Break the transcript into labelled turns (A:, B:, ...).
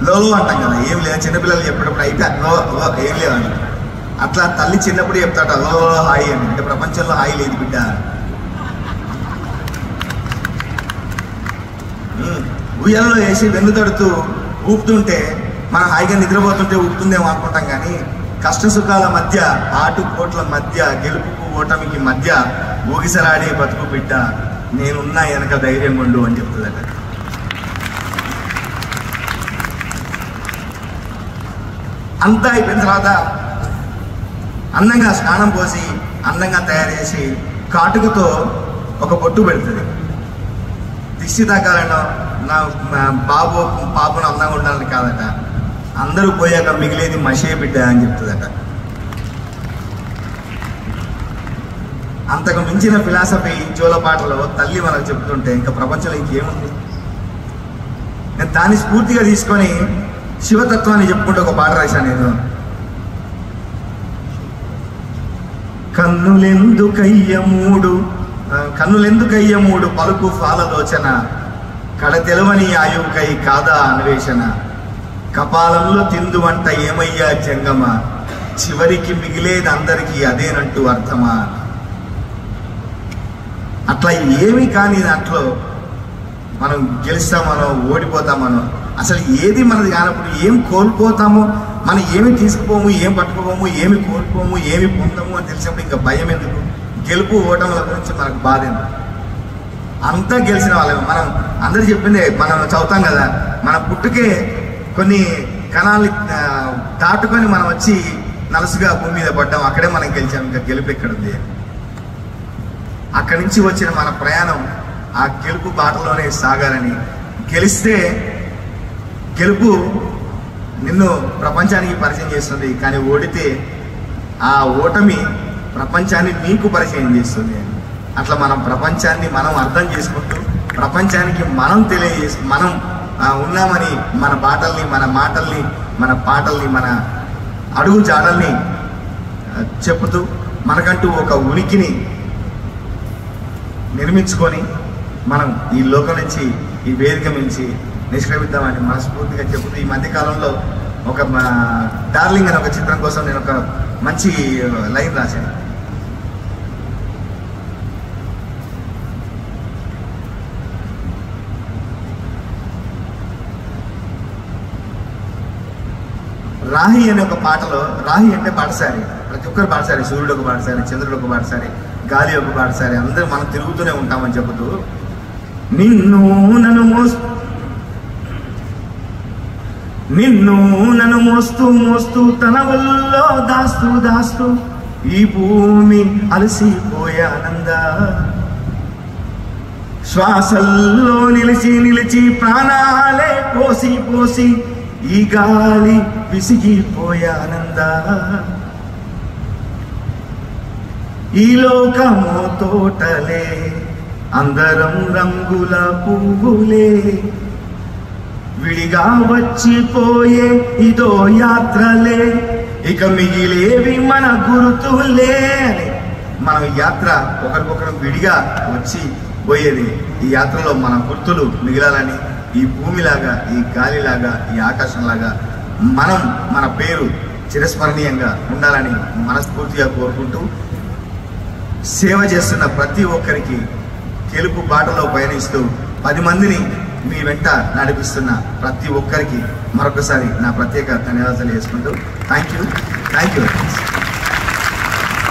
A: లో అంటాం కదా, ఏం లేదు చిన్నపిల్లలు చెప్పేటప్పుడు అయితే లో ఏం లేదని. అట్లా తల్లి చిన్నప్పుడు చెప్తాట లో హాయి అని. అంటే ప్రపంచంలో హాయి లేదు బిడ్డ. ఉయ్యాలలో వేసి వెన్ను తడుతూ ఊపుతుంటే మనం హాయిగా నిద్రపోతుంటే ఊపుతుందేమో అనుకుంటాం, కానీ కష్ట సుఖాల మధ్య, ఆటుపోట్ల మధ్య, గెలుపుకు ఓటమికి మధ్య ఊగిసలాడే బతుకు బిడ్డ నేనున్నా వెనక ధైర్యం ఉండు అని చెప్తుందట. అంతా అయిపోయిన తర్వాత అందంగా స్నానం పోసి అందంగా తయారు చేసి కాటుకతో ఒక బొట్టు పెడుతుంది. దిష్టి తగ్గాలనో నా పాపను అందంగా ఉండాలని కాదట, అందరూ పోయాక మిగిలేది మషే బిడ్డ అని చెప్తుందట. అంతకు మించిన ఫిలాసఫీ జోలపాటలో తల్లి మనకు చెప్తుంటే ఇంకా ప్రపంచంలో ఇంకేముంది. నేను దాన్ని స్ఫూర్తిగా తీసుకొని శివతత్వాన్ని చెప్పుకుంటూ ఒక పాట రాశాను నేను. కన్నులెందుకయ్య మూడు పలుకు ఫాలలోచన, కడ తెలవని ఆయువుకై కాదా అన్వేషణ, కపాలంలో తిందు వంట ఏమయ్యా జంగమ, చివరికి మిగిలేది అందరికీ అదేనంటూ అర్థమా. అట్లా ఏమి కాని దాంట్లో మనం గెలుస్తామనో ఓడిపోతామనో, అసలు ఏది మనది కానప్పుడు ఏం కోల్పోతామో, మనం ఏమి తీసుకుపోము, ఏం పట్టుకోము, ఏమి కోల్పోము, ఏమి పొందము అని తెలిసినప్పుడు ఇంకా భయం ఎందుకు? గెలుపు ఓటముల గురించి మనకు బాధ ఎందుకు? అంతా గెలిచిన వాళ్ళమే. మనం అందరూ చెప్పిందే మనం చదువుతాం కదా, మన పుట్టుకే కొన్ని కణాలు దాటుకొని మనం వచ్చి నలుసుగా భూమి మీద పడ్డాం, అక్కడే మనం గెలిచాం. ఇంకా గెలుపు ఎక్కడుంది? అక్కడి నుంచి వచ్చిన మన ప్రయాణం ఆ గెలుపు బాటలోనే సాగాలని. గెలిస్తే గెలుపు నిన్ను ప్రపంచానికి పరిచయం చేస్తుంది, కానీ ఓడితే ఆ ఓటమి ప్రపంచాన్ని నీకు పరిచయం చేస్తుంది. అట్లా మనం ప్రపంచాన్ని మనం అర్థం చేసుకుంటూ ప్రపంచానికి మనం మనం ఉన్నామని మన బాటల్ని, మన మాటల్ని, మన పాటల్ని, మన అడుగు జాడల్ని చెప్పుతూ మనకంటూ ఒక ఉనికిని నిర్మించుకొని మనం ఈ లోకం నుంచి, ఈ వేదిక నుంచి నిష్క్రమిద్దామని మనస్ఫూర్తిగా చెబుతూ, ఈ మధ్యకాలంలో ఒక డార్లింగ్ అనే ఒక చిత్రం కోసం నేను ఒక మంచి లైన్ రాశాను. రాహి అనే ఒక పాటలో, రాహి అంటే పాటసారి, ప్రతి ఒక్కరు పాటసారి, సూర్యుడు ఒక పాటసారి, చంద్రుడు ఒక పాటసారి, గాలి ఒక పాటసారి, అందరూ మనం తిరుగుతూనే ఉంటామని చెబుతూ, నిన్ను నన్ను మోస్తూ తన వల్లో దాస్తూ ఈ భూమి అలసిపోయానందా, శ్వాసల్లో నిలిచి ప్రాణాలే పోసి ఈ గాలి విసిగిపోయానందా, ఈ లోకమో తోటలే అందరం రంగుల పువ్వులే, విడిగా వచ్చిపోయే ఇదో యాత్రలే, ఇక మిగిలేవి మన గుర్తులే అని. మనం యాత్ర ఒకరికొకరు విడిగా వచ్చి పోయేది. ఈ యాత్రలో మన గుర్తులు మిగిలాలని, ఈ భూమిలాగా, ఈ గాలిలాగా, ఈ ఆకాశంలాగా మనం మన పేరు చిరస్మరణీయంగా ఉండాలని మనస్ఫూర్తిగా కోరుకుంటూ, సేవ చేస్తున్న ప్రతి ఒక్కరికి గెలుపు బాటలో పయనిస్తూ 10 మందిని మీ వెంట నడిపిస్తున్న ప్రతి ఒక్కరికి మరొకసారి నా ప్రత్యేక ధన్యవాదాలు చేసుకుంటూ థ్యాంక్ యూ.